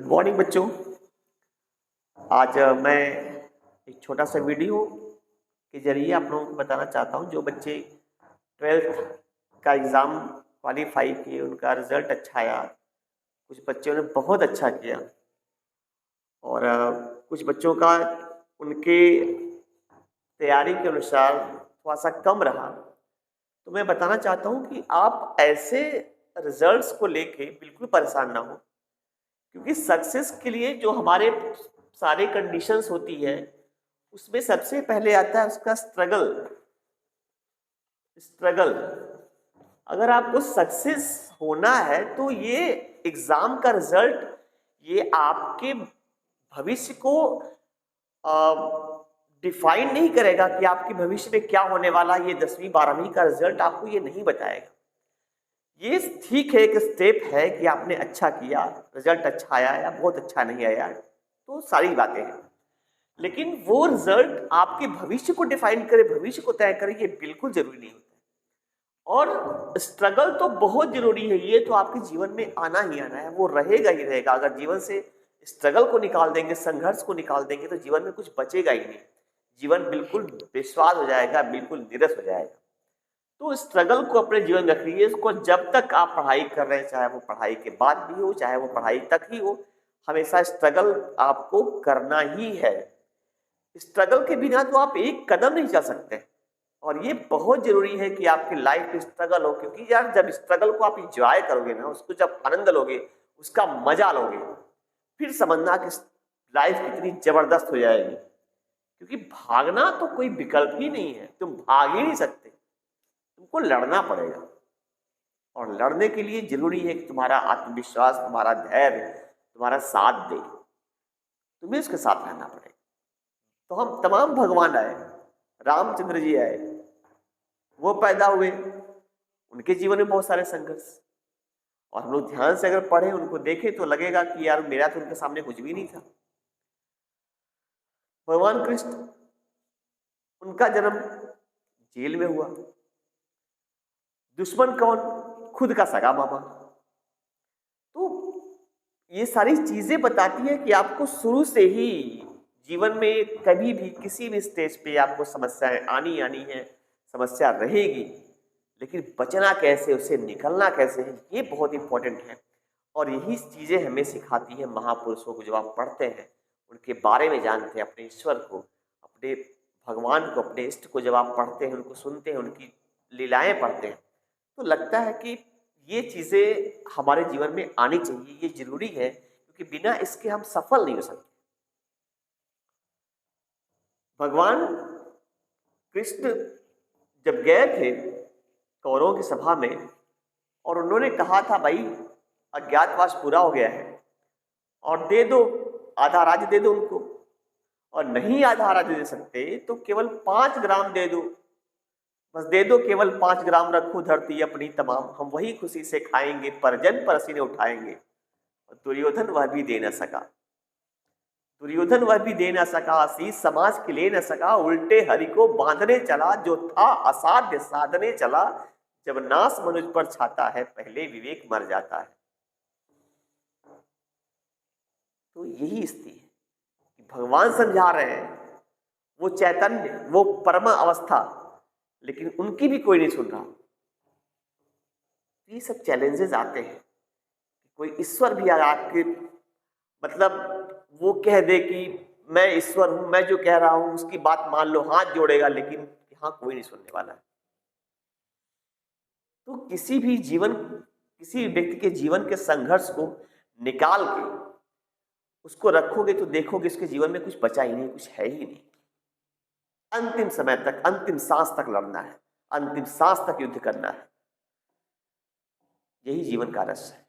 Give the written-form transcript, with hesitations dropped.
Good morning बच्चों। आज मैं एक छोटा सा वीडियो के जरिए आप लोगों को बताना चाहता हूं। जो बच्चे 12th का एग्ज़ाम क्वालिफाई किए, उनका रिजल्ट अच्छा आया। कुछ बच्चों ने बहुत अच्छा किया और कुछ बच्चों का उनके तैयारी के अनुसार थोड़ा सा कम रहा। तो मैं बताना चाहता हूं कि आप ऐसे रिजल्ट्स को लेके बिल्कुल परेशान ना हो, क्योंकि सक्सेस के लिए जो हमारे सारे कंडीशंस होती है उसमें सबसे पहले आता है उसका स्ट्रगल। स्ट्रगल अगर आपको सक्सेस होना है तो ये एग्जाम का रिजल्ट ये आपके भविष्य को डिफाइन नहीं करेगा कि आपके भविष्य में क्या होने वाला। ये 10वीं 12वीं का रिजल्ट आपको ये नहीं बताएगा। ये ठीक है, एक स्टेप है कि आपने अच्छा किया, रिजल्ट अच्छा आया या बहुत अच्छा नहीं आया, तो सारी बातें हैं। लेकिन वो रिजल्ट आपके भविष्य को डिफाइन करे, भविष्य को तय करे, ये बिल्कुल जरूरी नहीं होता। और स्ट्रगल तो बहुत जरूरी है, ये तो आपके जीवन में आना ही आना है, वो रहेगा ही रहेगा। अगर जीवन से स्ट्रगल को निकाल देंगे, संघर्ष को निकाल देंगे, तो जीवन में कुछ बचेगा ही नहीं। जीवन बिल्कुल बेस्वाद हो जाएगा, बिल्कुल नीरस हो जाएगा। तो स्ट्रगल को अपने जीवन में रखिए। इसको जब तक आप पढ़ाई कर रहे हैं, चाहे वो पढ़ाई के बाद भी हो, चाहे वो पढ़ाई तक ही हो, हमेशा स्ट्रगल आपको करना ही है। स्ट्रगल के बिना तो आप एक कदम नहीं चल सकते। और ये बहुत जरूरी है कि आपकी लाइफ में स्ट्रगल हो, क्योंकि यार जब स्ट्रगल को आप इंजॉय करोगे ना, उसको जब आनंद लोगे, उसका मजा लोगे, फिर समझना कि लाइफ कितनी जबरदस्त हो जाएगी। क्योंकि भागना तो कोई विकल्प ही नहीं है, तुम भाग ही नहीं सकते, तुमको लड़ना पड़ेगा। और लड़ने के लिए जरूरी है कि तुम्हारा आत्मविश्वास, तुम्हारा धैर्य, तुम्हारा साथ दे, तुम्हें उसके साथ रहना पड़ेगा। तो हम तमाम भगवान आए, रामचंद्र जी आए, वो पैदा हुए, उनके जीवन में बहुत सारे संघर्ष। और हम लोग ध्यान से अगर पढ़े, उनको देखें, तो लगेगा कि यार मेरा तो उनके सामने कुछ भी नहीं था। भगवान कृष्ण, उनका जन्म जेल में हुआ। दुश्मन कौन? खुद का सगा मामा। तो ये सारी चीजें बताती है कि आपको शुरू से ही जीवन में कभी भी किसी भी स्टेज पे आपको समस्याएं आनी है, समस्या रहेगी, लेकिन बचना कैसे, उससे निकलना कैसे है, ये बहुत इंपॉर्टेंट है। और यही चीजें हमें सिखाती है महापुरुषों को। जब आप पढ़ते हैं, उनके बारे में जानते हैं, अपने ईश्वर को, अपने भगवान को, अपने इष्ट को जब आप पढ़ते हैं, उनको सुनते हैं, उनकी लीलाएं पढ़ते हैं, तो लगता है कि ये चीजें हमारे जीवन में आनी चाहिए, ये जरूरी है, क्योंकि बिना इसके हम सफल नहीं हो सकते। भगवान कृष्ण जब गए थे कौरवों की सभा में, और उन्होंने कहा था भाई अज्ञातवास पूरा हो गया है और दे दो, आधा राज्य दे दो उनको। और नहीं आधा राज्य दे सकते तो केवल 5 ग्राम दे दो, बस दे दो, केवल 5 ग्राम रखो धरती अपनी तमाम, हम वही खुशी से खाएंगे, परजन परसीने उठाएंगे। और दुर्योधन वह भी दे न सका। दुर्योधन वह भी दे न सका, आशीष समाज के ले न सका, उल्टे हरि को बांधने चला, जो था असाध्य साधने चला। जब नाश मनुष्य पर छाता है, पहले विवेक मर जाता है। तो यही स्थिति है कि भगवान समझा रहे हैं, वो चैतन्य, वो परम अवस्था, लेकिन उनकी भी कोई नहीं सुन रहा। ये सब चैलेंजेस आते हैं। कोई ईश्वर भी आपके मतलब वो कह दे कि मैं ईश्वर हूं, मैं जो कह रहा हूं उसकी बात मान लो, हाथ जोड़ेगा, लेकिन यहां कोई नहीं सुनने वाला है। तो किसी व्यक्ति के जीवन के संघर्ष को निकाल के उसको रखोगे तो देखोगे उसके जीवन में कुछ बचा ही नहीं, कुछ है ही नहीं। अंतिम समय तक, अंतिम सांस तक लड़ना है, अंतिम सांस तक युद्ध करना है। यही जीवन का रस है।